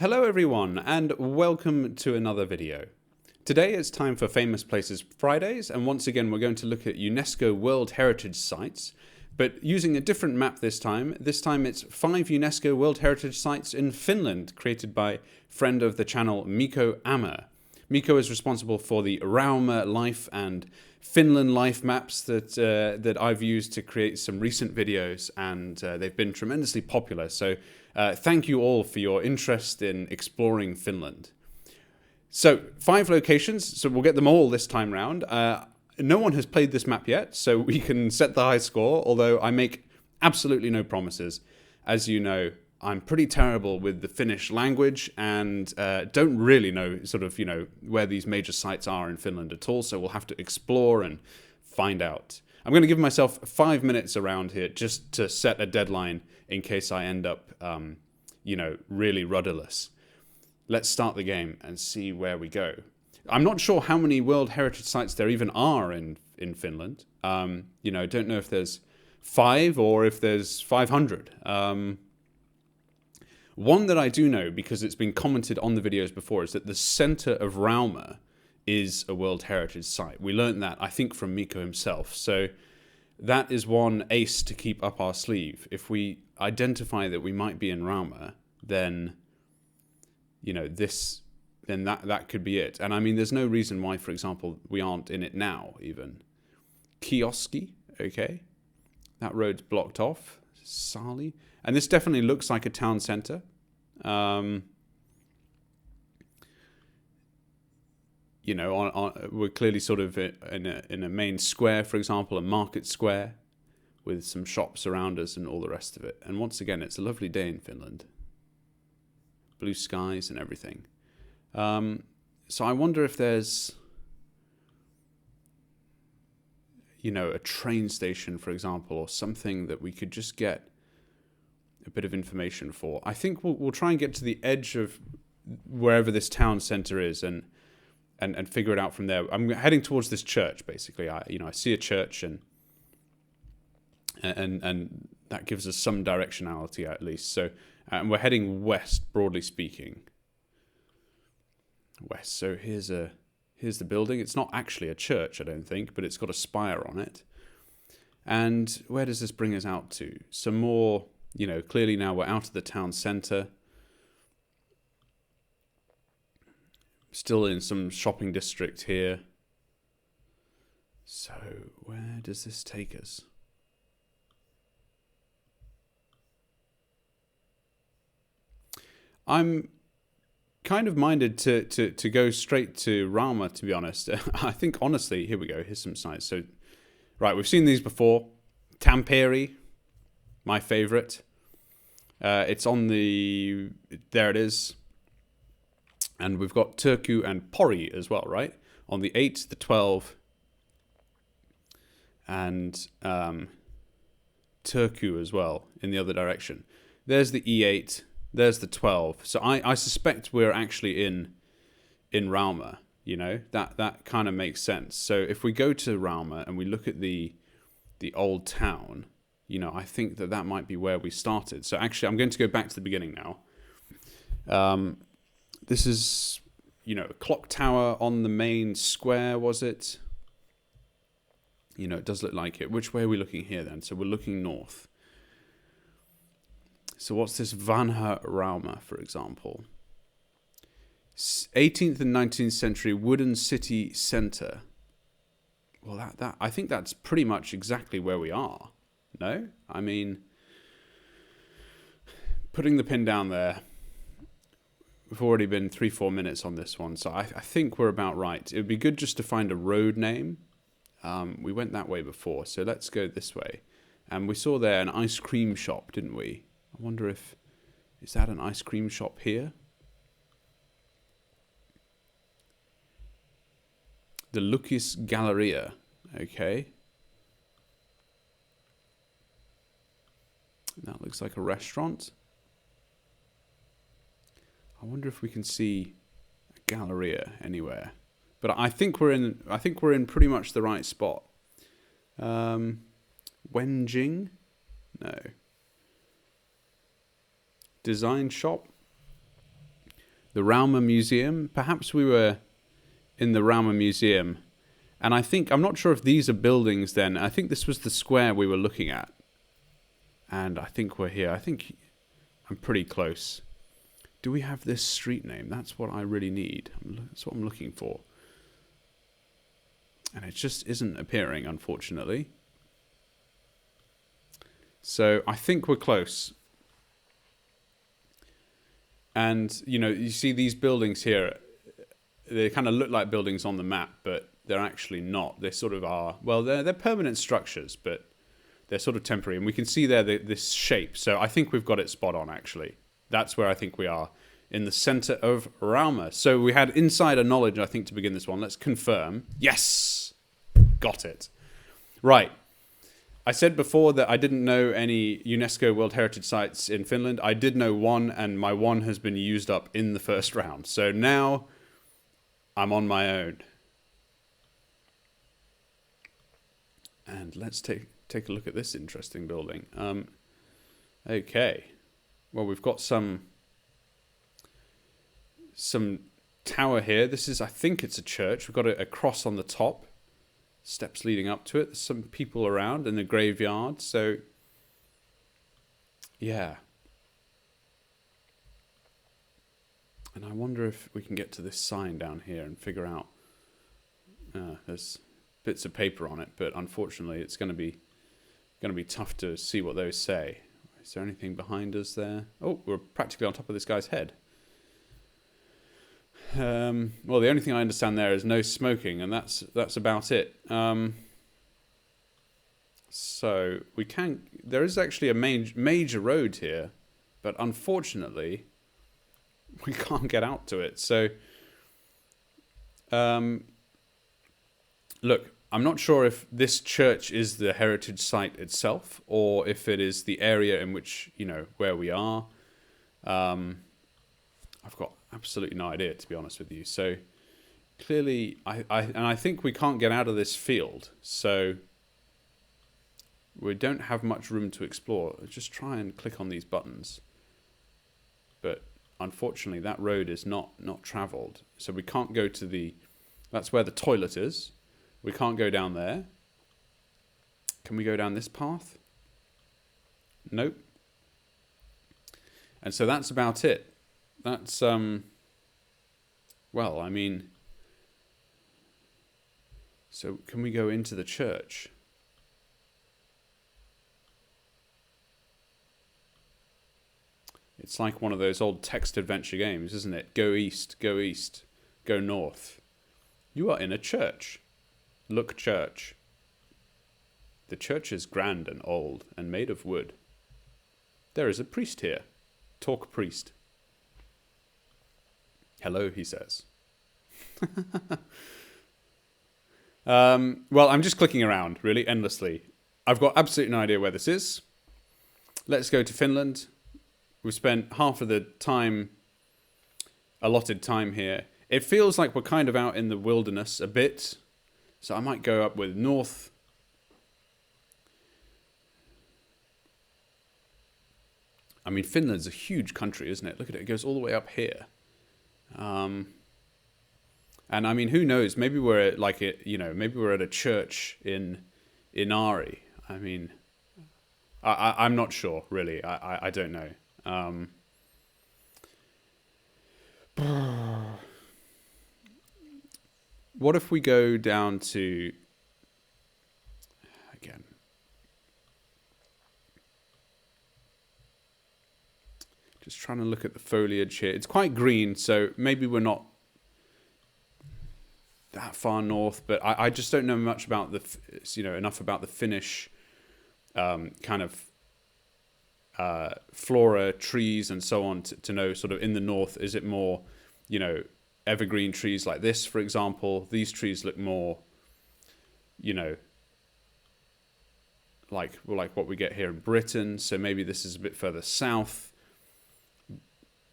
Hello everyone and welcome to another video. Today it's time for Famous Places Fridays, and once again we're going to look at UNESCO World Heritage Sites, but using a different map this time. This time it's 5 UNESCO World Heritage Sites in Finland, created by friend of the channel Mikko Ammer. Mikko is responsible for the Rauma life and Finland life maps that I've used to create some recent videos, and they've been tremendously popular. So thank you all for your interest in exploring Finland. So 5 locations, so we'll get them all this time round. No one has played this map yet, so we can set the high score, although I make absolutely no promises. As you know, I'm pretty terrible with the Finnish language and don't really know where these major sites are in Finland at all, so we'll have to explore and find out. I'm going to give myself 5 minutes around here just to set a deadline in case I end up, really rudderless. Let's start the game and see where we go. I'm not sure how many World Heritage Sites there even are in Finland. Don't know if there's 5 or if there's 500. One that I do know, because it's been commented on the videos before, is that the center of Rauma is a World Heritage Site. We learned that, I think, from Mikko himself. So that is one ace to keep up our sleeve. If we identify that we might be in Rauma, then that could be it. And I mean, there's no reason why, for example, we aren't in it now, even. Kioski, okay. That road's blocked off. Sali. And this definitely looks like a town centre. We're clearly sort of in a main square, for example, a market square with some shops around us and all the rest of it. And once again, it's a lovely day in Finland. Blue skies and everything. So I wonder if there's, a train station, for example, or something that we could just get a bit of information for. I think we'll try and get to the edge of wherever this town centre is and figure it out from there. I'm heading towards this church, basically. I see a church and that gives us some directionality at least. So we're heading west, broadly speaking. West. So here's the building. It's not actually a church, I don't think, but it's got a spire on it. And where does this bring us out to? Some more, clearly now we're out of the town centre. Still in some shopping district here. So where does this take us? I'm kind of minded to go straight to Rauma, to be honest. I think, honestly, here we go. Here's some sites. So, right, we've seen these before. Tampere, my favourite. It's on the... There it is. And we've got Turku and Pori as well, right? On the 8, the 12, and Turku as well in the other direction. There's the E8. There's the 12. So I suspect we're actually in Rauma, That kind of makes sense. So if we go to Rauma and we look at the old town, I think that might be where we started. So actually, I'm going to go back to the beginning now. This is, a clock tower on the main square, was it? It does look like it. Which way are we looking here then? So we're looking north. So what's this Vanha Rauma, for example? 18th and 19th century wooden city centre. Well, that I think that's pretty much exactly where we are. No? I mean, putting the pin down there. We've already been 3-4 minutes on this one, so I think we're about right. It would be good just to find a road name. We went that way before, so let's go this way. And we saw there an ice cream shop, didn't we? I wonder is that an ice cream shop here? The Lukis Galleria, okay. That looks like a restaurant. I wonder if we can see a Galleria anywhere. But I think we're in pretty much the right spot. Wenjing? No. Design shop. The Rauma Museum. Perhaps we were in the Rauma Museum. And I'm not sure if these are buildings then. I think this was the square we were looking at. And I think we're here. I think I'm pretty close. Do we have this street name? That's what I really need. That's what I'm looking for. And it just isn't appearing, unfortunately. So I think we're close. And, you see these buildings here. They kind of look like buildings on the map, but they're actually not. They sort of are. Well, they're permanent structures, but they're sort of temporary. And we can see there this shape. So I think we've got it spot on, actually. That's where I think we are, in the center of Rauma. So we had insider knowledge, I think, to begin this one. Let's confirm. Yes! Got it. Right. I said before that I didn't know any UNESCO World Heritage Sites in Finland. I did know one, and my one has been used up in the first round. So now I'm on my own. And let's take a look at this interesting building. Okay. Well, we've got some tower here. This is, I think it's a church. We've got a cross on the top. Steps leading up to it. There's some people around in the graveyard. So, yeah. And I wonder if we can get to this sign down here and figure out. There's bits of paper on it, but unfortunately, it's going to be tough to see what those say. Is there anything behind us there? Oh, we're practically on top of this guy's head. Well, the only thing I understand there is no smoking, and that's about it. So there is actually a major road here, but unfortunately, we can't get out to it. So, look, I'm not sure if this church is the heritage site itself, or if it is the area in which, where we are. I've got absolutely no idea, to be honest with you. So clearly, I think we can't get out of this field. So we don't have much room to explore. Just try and click on these buttons. But unfortunately, that road is not traveled. So we can't go to that's where the toilet is. We can't go down there. Can we go down this path? Nope. And so that's about it. That's, well, I mean, so can we go into the church? It's like one of those old text adventure games, isn't it? Go east, go north. You are in a church. Look, church. The church is grand and old and made of wood. There is a priest here. Talk, priest. Hello, he says. Well, I'm just clicking around, really, endlessly. I've got absolutely no idea where this is. Let's go to Finland. We've spent half of the allotted time here. It feels like we're kind of out in the wilderness a bit. So I might go up with north. I mean, Finland's a huge country, isn't it? Look at it. It goes all the way up here. And I mean, who knows? Maybe we're at maybe we're at a church in Ari. I mean, I'm not sure, really. I don't know. What if we go down to, again, just trying to look at the foliage here. It's quite green, so maybe we're not that far north, but I just don't know much about enough about the Finnish kind of flora, trees, and so on to know sort of in the north, is it more, evergreen trees like this, for example? These trees look more, like what we get here in Britain. So maybe this is a bit further south.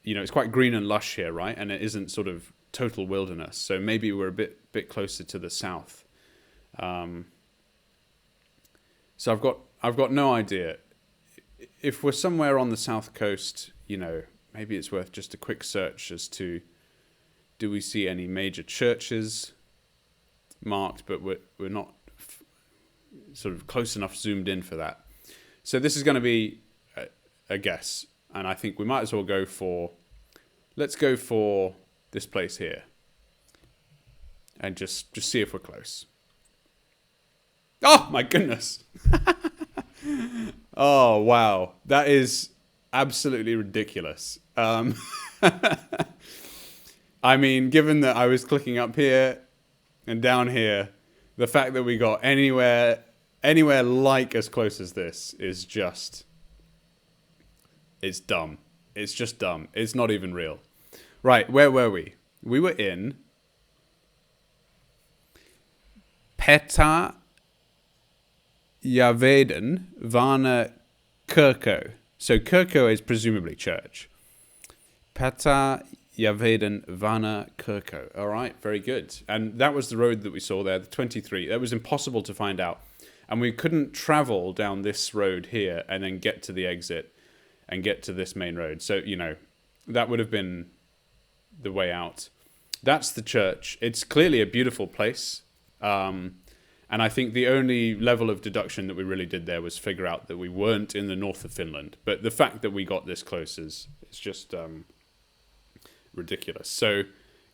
It's quite green and lush here, right? And it isn't sort of total wilderness. So maybe we're a bit closer to the south. So I've got no idea. If we're somewhere on the south coast, maybe it's worth just a quick search as to, do we see any major churches marked, but we're not sort of close enough zoomed in for that. So this is going to be a guess, and I think we might as well go for, let's go for this place here, and just see if we're close. Oh my goodness. Oh wow, that is absolutely ridiculous. I mean, given that I was clicking up here and down here, the fact that we got anywhere like as close as this is just, it's dumb. It's just dumb. It's not even real. Right, where were we? We were in Petäjävesi Vana Kirko. So Kirko is presumably church. Petäjävesi Vana Kirko. All right, very good. And that was the road that we saw there, the 23. That was impossible to find out. And we couldn't travel down this road here and then get to the exit and get to this main road. So, you know, that would have been the way out. That's the church. It's clearly a beautiful place. And I think the only level of deduction that we really did there was figure out that we weren't in the north of Finland. But the fact that we got this close is just ridiculous. So,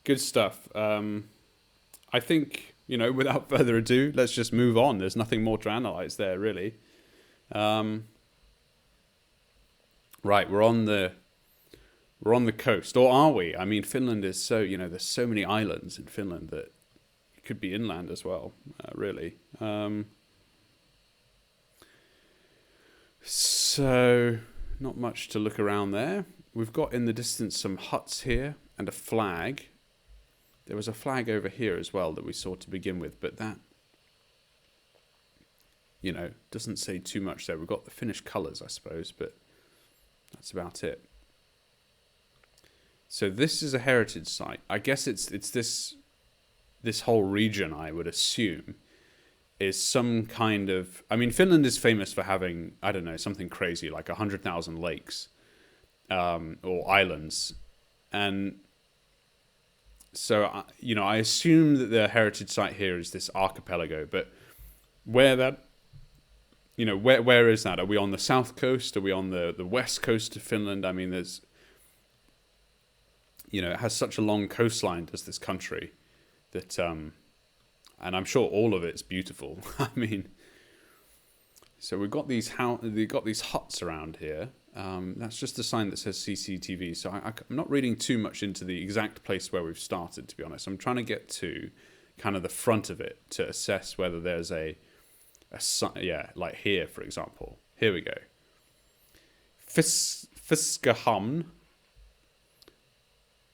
good stuff. I think, you know, without further ado, let's just move on. There's nothing more to analyze there, really. Right, we're on the coast, or are we? I mean, Finland is so, you know, there's so many islands in Finland that it could be inland as well, really. So, not much to look around there. We've got in the distance some huts here and a flag. There was a flag over here as well that we saw to begin with, but that, you know, doesn't say too much there. We've got the Finnish colours, I suppose, but that's about it. So this is a heritage site. I guess it's this whole region, I would assume, is some kind of... I mean, Finland is famous for having, I don't know, something crazy like 100,000 lakes or islands. And so, you know, I assume that the heritage site here is this archipelago, but where that... You know, where is that? Are we on the south coast? Are we on the west coast of Finland? I mean, there's... You know, it has such a long coastline, does this country, that... and I'm sure all of it's beautiful. I mean... So we've got these huts around here. That's just a sign that says CCTV. So I'm not reading too much into the exact place where we've started, to be honest. I'm trying to get to kind of the front of it to assess whether there's yeah, like here, for example. Here we go. Fiskehamn,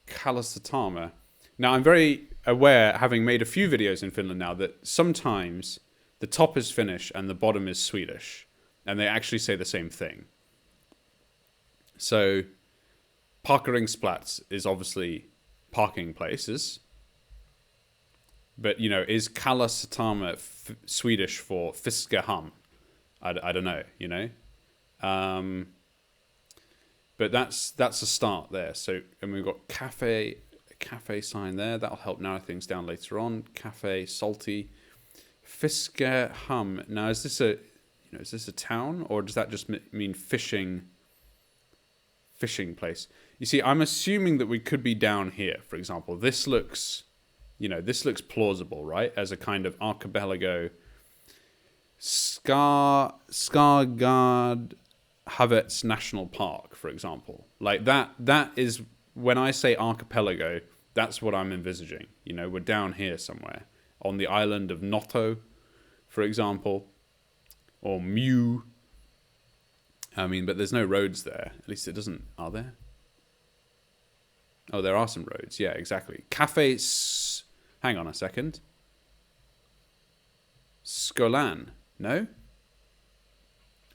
Kalasatama. Now, I'm very aware, having made a few videos in Finland now, that sometimes the top is Finnish and the bottom is Swedish, and they actually say the same thing. So, parkeringsplats is obviously parking places. But, you know, is Kalasatama Swedish for Fiskehamn? I don't know, you know. But that's a start there. So, and we've got cafe sign there. That'll help narrow things down later on. Cafe, salty. Fiskehamn. Now, is this a town, or does that just mean fishing place? You see, I'm assuming that we could be down here, for example. This looks... You know, this looks plausible, right? As a kind of archipelago. Skagerrak Havets National Park, for example. Like that is, when I say archipelago, that's what I'm envisaging. You know, we're down here somewhere. On the island of Noto, for example. Or Mew. I mean, but there's no roads there. At least it doesn't... Are there? Oh, there are some roads. Yeah, exactly. Hang on a second. Skolan. No?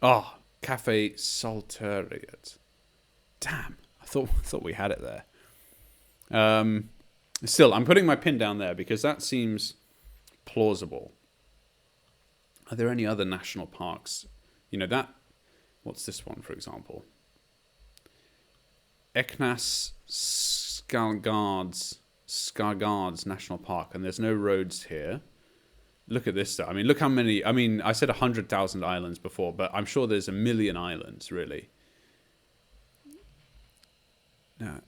Oh, Cafe Salteriet. Damn. I thought we had it there. Still, I'm putting my pin down there because that seems plausible. Are there any other national parks? You know, that... What's this one, for example? Eknas Skargards National Park, and there's no roads here. Look at this. I mean, look how many. I mean, I said 100,000 islands before, but I'm sure there's a million islands, really. Now,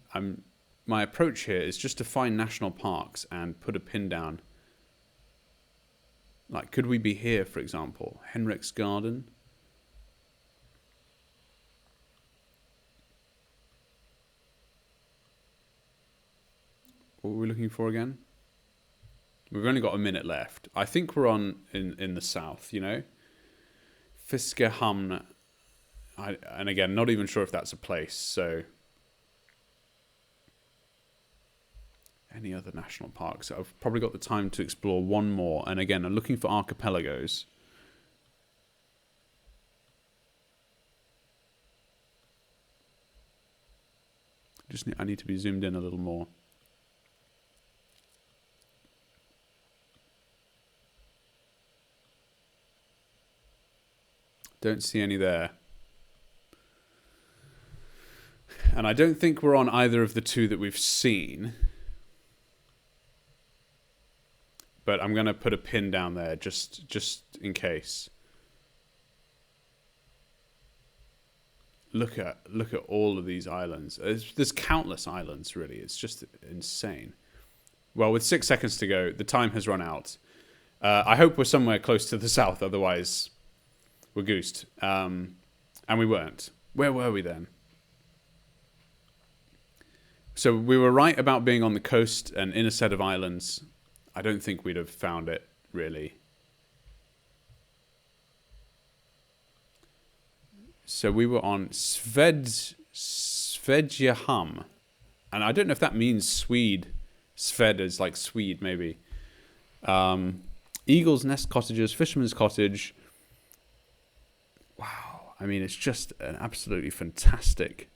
my approach here is just to find national parks and put a pin down. Like, could we be here, for example? Henrik's Garden. What were we looking for again? We've only got a minute left. I think we're on in the south, you know? Fiskehamn. And again, not even sure if that's a place, so... Any other national parks? I've probably got the time to explore one more. And again, I'm looking for archipelagos. I need to be zoomed in a little more. Don't see any there. And I don't think we're on either of the two that we've seen. But I'm going to put a pin down there just in case. Look at all of these islands. There's countless islands, really. It's just insane. Well, with 6 seconds to go, the time has run out. I hope we're somewhere close to the south, otherwise we're goosed. And we weren't. Where were we then? So we were right about being on the coast and in a set of islands. I don't think we'd have found it, really. So we were on Svedjeham. And I don't know if that means Swede. Sved is like Swede, maybe. Eagle's Nest Cottages, Fisherman's Cottage. Wow. I mean, it's just an absolutely fantastic...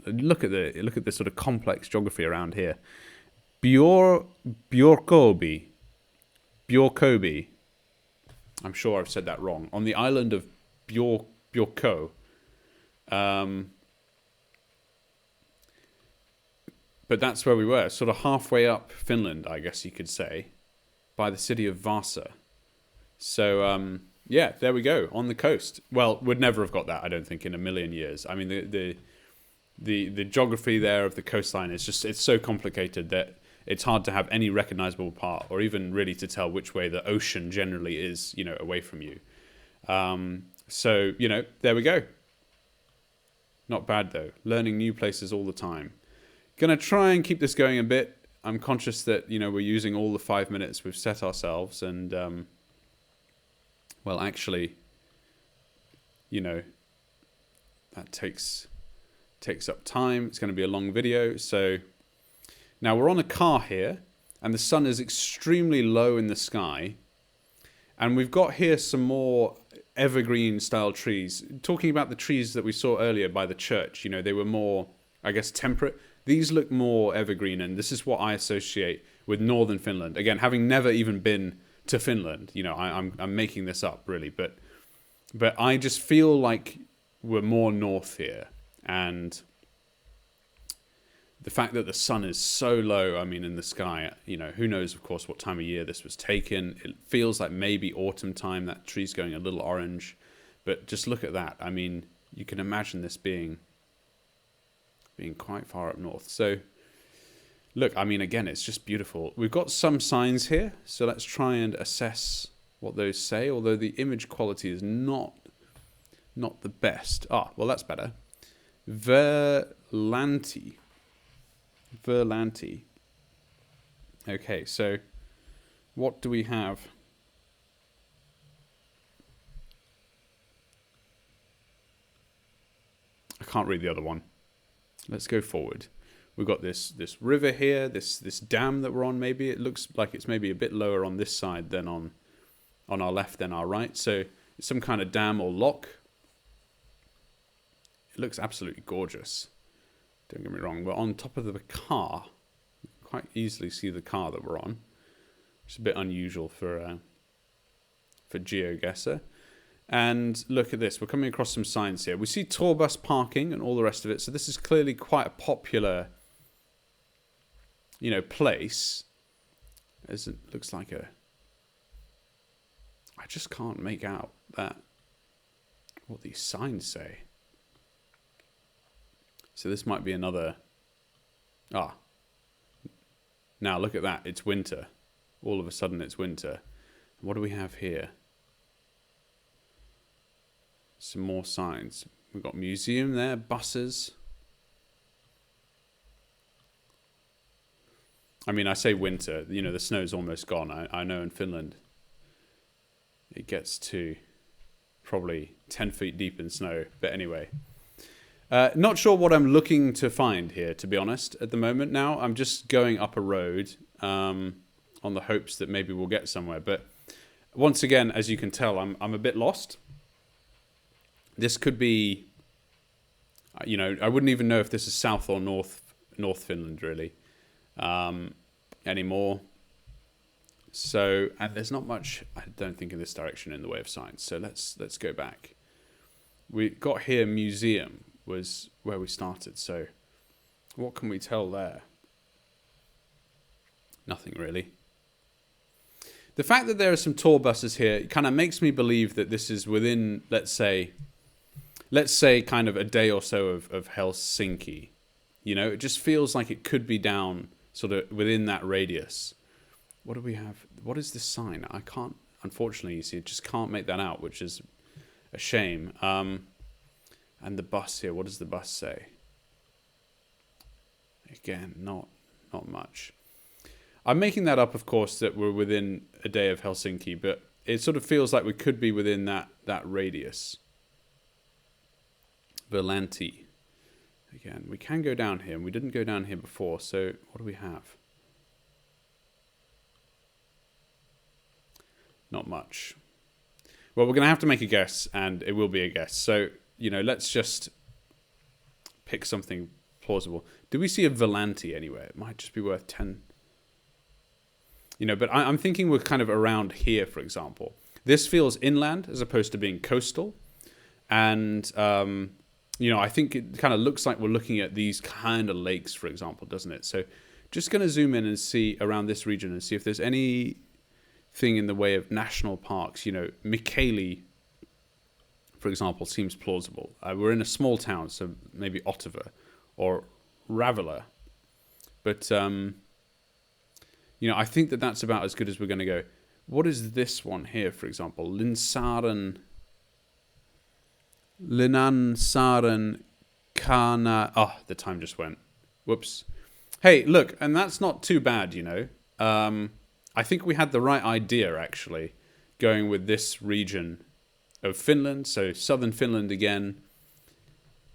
Look at the sort of complex geography around here. Bjorkobi. I'm sure I've said that wrong. On the island of Bjorko. But that's where we were, sort of halfway up Finland, I guess you could say, by the city of Vaasa. So, yeah, there we go, on the coast. Well, would never have got that, I don't think, in a million years. I mean, the geography there of the coastline is just, it's so complicated that it's hard to have any recognizable part, or even really to tell which way the ocean generally is, you know, away from you. So, you know, there we go. Not bad, though. Learning new places all the time. Gonna try and keep this going a bit. I'm conscious that, you know, we're using all the 5 minutes we've set ourselves, and, well, actually, you know, that takes up time. It's going to be a long video. So now we're on a car here, and the sun is extremely low in the sky, and we've got here some more evergreen style trees. Talking about the trees that we saw earlier by the church, you know, they were more, I guess, temperate. These look more evergreen, and this is what I associate with northern Finland. Again, having never even been to Finland, you know, I'm making this up really, but I just feel like we're more north here. And the fact that the sun is so low, I mean, in the sky, you know, who knows, of course, what time of year this was taken. It feels like maybe autumn time. That tree's going a little orange. But just look at that. I mean, you can imagine this being quite far up north. So, look, I mean, again, it's just beautiful. We've got some signs here. So let's try and assess what those say, although the image quality is not the best. Ah, well, that's better. Verlanti. Okay, so what do we have? I can't read the other one. Let's go forward. We've got this river here, this dam that we're on. Maybe it looks like it's maybe a bit lower on this side than on our left than our right. So it's some kind of dam or lock. It looks absolutely gorgeous. Don't get me wrong. We're on top of the car. You can quite easily see the car that we're on. Which is a bit unusual for GeoGuessr. And look at this. We're coming across some signs here. We see tour bus parking and all the rest of it. So this is clearly quite a popular, place. As it looks like I just can't make out what these signs say. So this might be another. Now look at that. It's winter. All of a sudden it's winter. What do we have here? Some more signs. We've got museum there, buses. I mean, I say winter. The snow's almost gone. I know in Finland it gets to probably 10 feet deep in snow. But anyway, not sure what I'm looking to find here, to be honest, at the moment. Now I'm just going up a road on the hopes that maybe we'll get somewhere. But once again, as you can tell, I'm a bit lost. This could be, I wouldn't even know if this is South or North Finland, really, anymore. So, and there's not much, I don't think, in this direction in the way of signs. So let's go back. We got here, museum was where we started. So what can we tell there? Nothing really. The fact that there are some tour buses here kind of makes me believe that this is within, let's say kind of a day or so of Helsinki. It just feels like it could be down sort of within that radius. What do we have? What is this sign? I can't, unfortunately, you see, I just can't make that out, which is a shame. And the bus here, what does the bus say? Again, not much. I'm making that up, of course, that we're within a day of Helsinki, but it sort of feels like we could be within that radius. Verlanti. Again, we can go down here, and we didn't go down here before, so what do we have? Not much. Well, we're going to have to make a guess, and it will be a guess. So, let's just pick something plausible. Do we see a Verlanti anywhere? It might just be worth 10. But I'm thinking we're kind of around here, for example. This feels inland as opposed to being coastal. And, I think it kind of looks like we're looking at these kind of lakes, for example, doesn't it? So just going to zoom in and see around this region and see if there's anything in the way of national parks. Mikkeli, for example, seems plausible. We're in a small town, so maybe Ottawa or Ravela. But, I think that's about as good as we're going to go. What is this one here, for example? Linnanssaaren Kana. Oh, the time just went. Whoops. Hey, look, and that's not too bad, I think we had the right idea, actually, going with this region of Finland. So southern Finland again.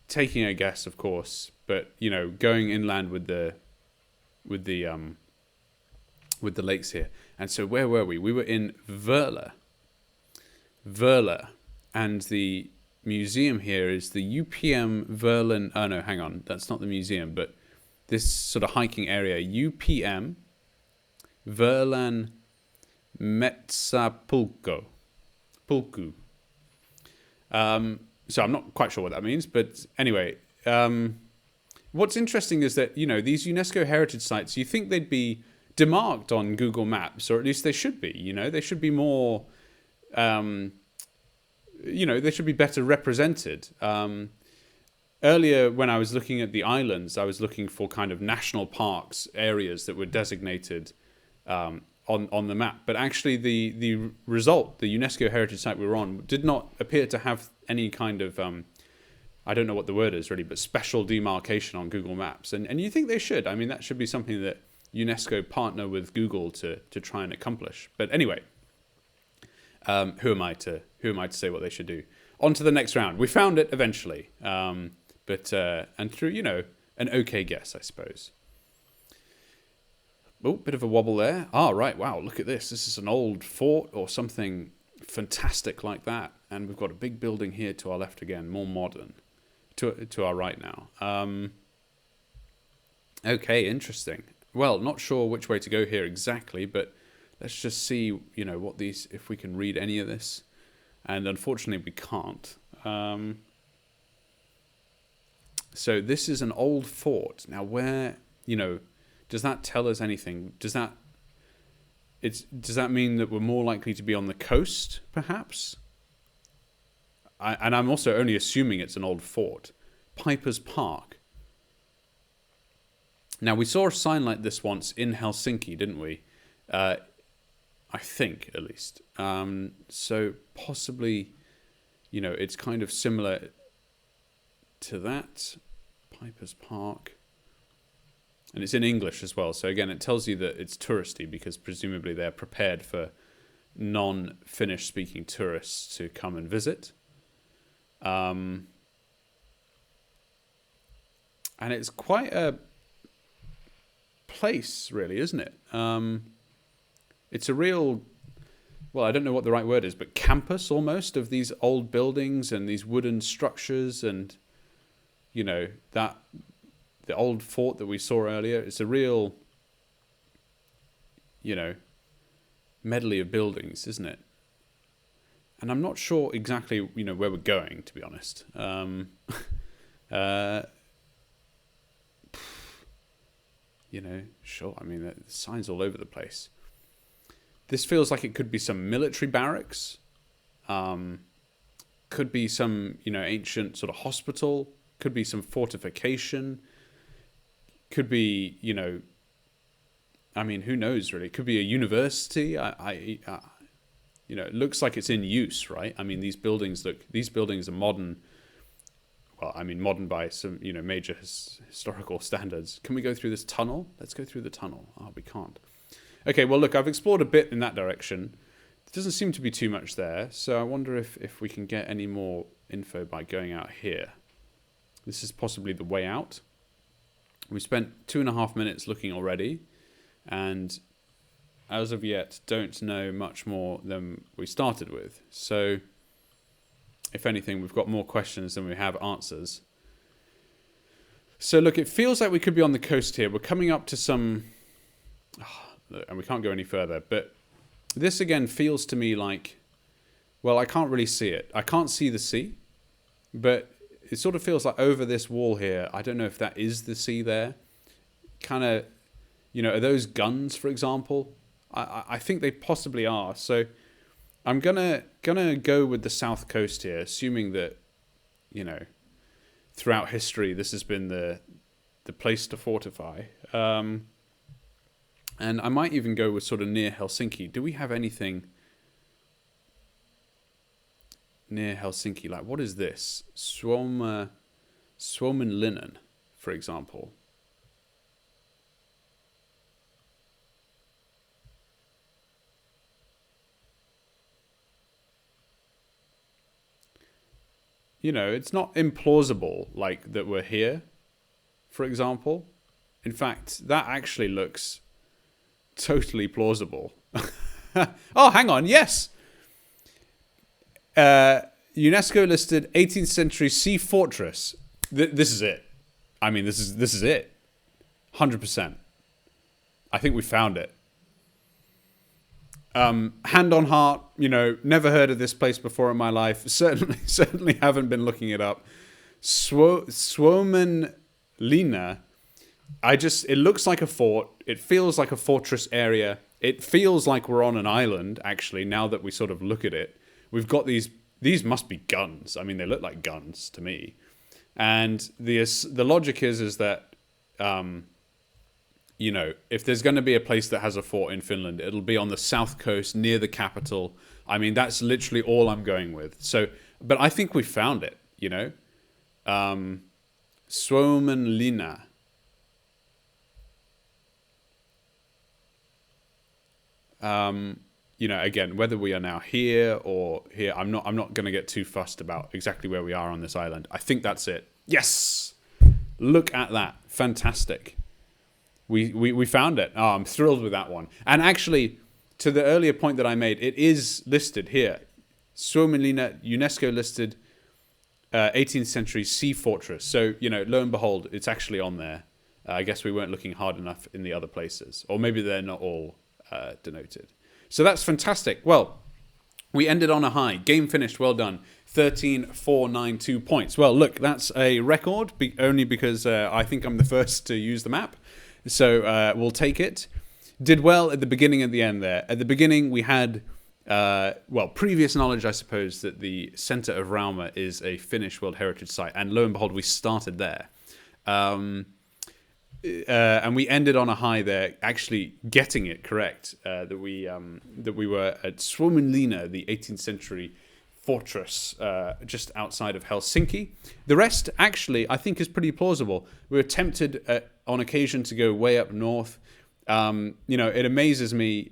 Taking a guess, of course, but going inland with the lakes here. And so where were we? We were in Verla, and the museum here is the UPM Verlan. Oh no, hang on, that's not the museum, but this sort of hiking area, UPM Verlan Metsapulku. So I'm not quite sure what that means, but anyway, what's interesting is that these UNESCO heritage sites, you think they'd be demarked on Google Maps, or at least they should be. They should be more. They should be better represented. Earlier, when I was looking at the islands, I was looking for kind of national parks areas that were designated on the map. But actually, the result, the UNESCO heritage site we were on, did not appear to have any kind of I don't know what the word is really, but special demarcation on Google Maps. And you think they should? I mean, that should be something that UNESCO partner with Google to try and accomplish. But anyway, who am I to say what they should do? On to the next round. We found it eventually, but and through an okay guess, I suppose. Oh, bit of a wobble there. Right, wow, look at this. This is an old fort or something fantastic like that, and we've got a big building here to our left again, more modern. To our right now. Okay, interesting. Well, not sure which way to go here exactly, but let's just see, what these, if we can read any of this. And unfortunately, we can't. So this is an old fort. Now, where, does that tell us anything? Does that mean that we're more likely to be on the coast, perhaps? And I'm also only assuming it's an old fort. Piper's Park. Now, we saw a sign like this once in Helsinki, didn't we? I think, at least. So possibly, it's kind of similar to that. Piper's Park. And it's in English as well. So again, it tells you that it's touristy because presumably they're prepared for non-Finnish speaking tourists to come and visit. And it's quite a place, really, isn't it? It's a real, well, I don't know what the right word is, but campus almost of these old buildings and these wooden structures and, that the old fort that we saw earlier. It's a real, medley of buildings, isn't it? And I'm not sure exactly, where we're going, to be honest. Sure. I mean, the signs all over the place. This feels like it could be some military barracks. Could be some, ancient sort of hospital. Could be some fortification. Could be, who knows, really? It could be a university. It looks like it's in use, right? I mean, these buildings are modern. Well, I mean, modern by some, major historical standards. Can we go through this tunnel? Let's go through the tunnel. Oh, we can't. Okay, well, look, I've explored a bit in that direction. There doesn't seem to be too much there, so I wonder if we can get any more info by going out here. This is possibly the way out. We spent 2.5 minutes looking already, and as of yet, don't know much more than we started with. So, if anything, we've got more questions than we have answers. So, look, it feels like we could be on the coast here. We're coming up to some... and we can't go any further, but this again feels to me like, well, I can't really see it. I can't see the sea, but it sort of feels like over this wall here, I don't know if that is the sea there. Kind of, are those guns, for example? I think they possibly are. So I'm gonna go with the south coast here, assuming that, throughout history this has been the place to fortify. And I might even go with sort of near Helsinki. Do we have anything near Helsinki? Like, what is this? Suomenlinna, for example. It's not implausible, like, that we're here, for example. In fact, that actually looks totally plausible. Oh, hang on. Yes. UNESCO listed 18th century sea fortress. This is it. I mean, this is it. 100%. I think we found it. Hand on heart, never heard of this place before in my life. Certainly haven't been looking it up. Suomenlinna. It looks like a fort. It feels like a fortress area. It feels like we're on an island, actually, now that we sort of look at it. We've got these must be guns. I mean, they look like guns to me. And the logic is that, if there's going to be a place that has a fort in Finland, it'll be on the south coast near the capital. I mean, that's literally all I'm going with. So, but I think we found it, Suomenlinna. Again, whether we are now here or here, I'm not going to get too fussed about exactly where we are on this island. I think that's it. Yes! Look at that. Fantastic. We found it. Oh, I'm thrilled with that one. And actually, to the earlier point that I made, it is listed here. Suomenlinna, UNESCO listed 18th century sea fortress. So, lo and behold, it's actually on there. I guess we weren't looking hard enough in the other places. Or maybe they're not all denoted. So that's fantastic. Well, We ended on a high. Game finished. Well done. 13,492 points. Well, look, that's a record, only because I think I'm the first to use the map. So we'll take it. Did well at the beginning and the end there. At the beginning, we had, previous knowledge, I suppose, that the center of Rauma is a Finnish World Heritage Site. And lo and behold, we started there. And we ended on a high there, actually getting it correct, that we were at Suomenlinna, the 18th century fortress just outside of Helsinki. The rest, actually, I think is pretty plausible. We were tempted on occasion to go way up north. It amazes me.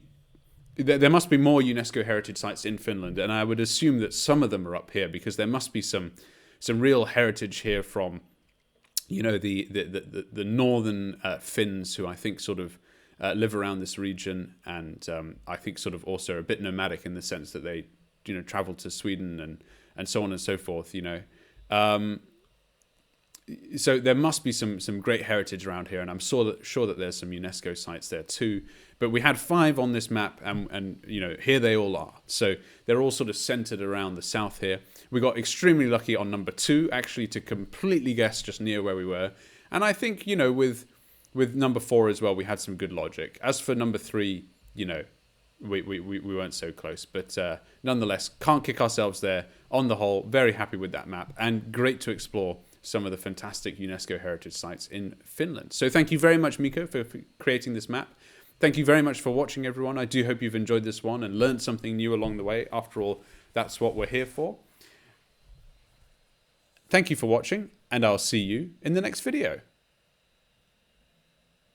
There must be more UNESCO heritage sites in Finland, and I would assume that some of them are up here because there must be some real heritage here from the northern Finns, who I think sort of live around this region, and I think sort of also are a bit nomadic in the sense that they travel to Sweden and so on and so forth. So there must be some great heritage around here, and I'm sure that there's some UNESCO sites there too. But we had 5 on this map, and here they all are. So they're all sort of centered around the south here. We got extremely lucky on number 2, actually, to completely guess just near where we were. And I think with number 4 as well, we had some good logic. As for number 3, we weren't so close, but nonetheless, can't kick ourselves there. On the whole, very happy with that map, and great to explore some of the fantastic UNESCO heritage sites in Finland. So thank you very much, Mikko, for creating this map. Thank you very much for watching, everyone. I do hope you've enjoyed this one and learned something new along the way. After all, that's what we're here for. Thank you for watching, and I'll see you in the next video.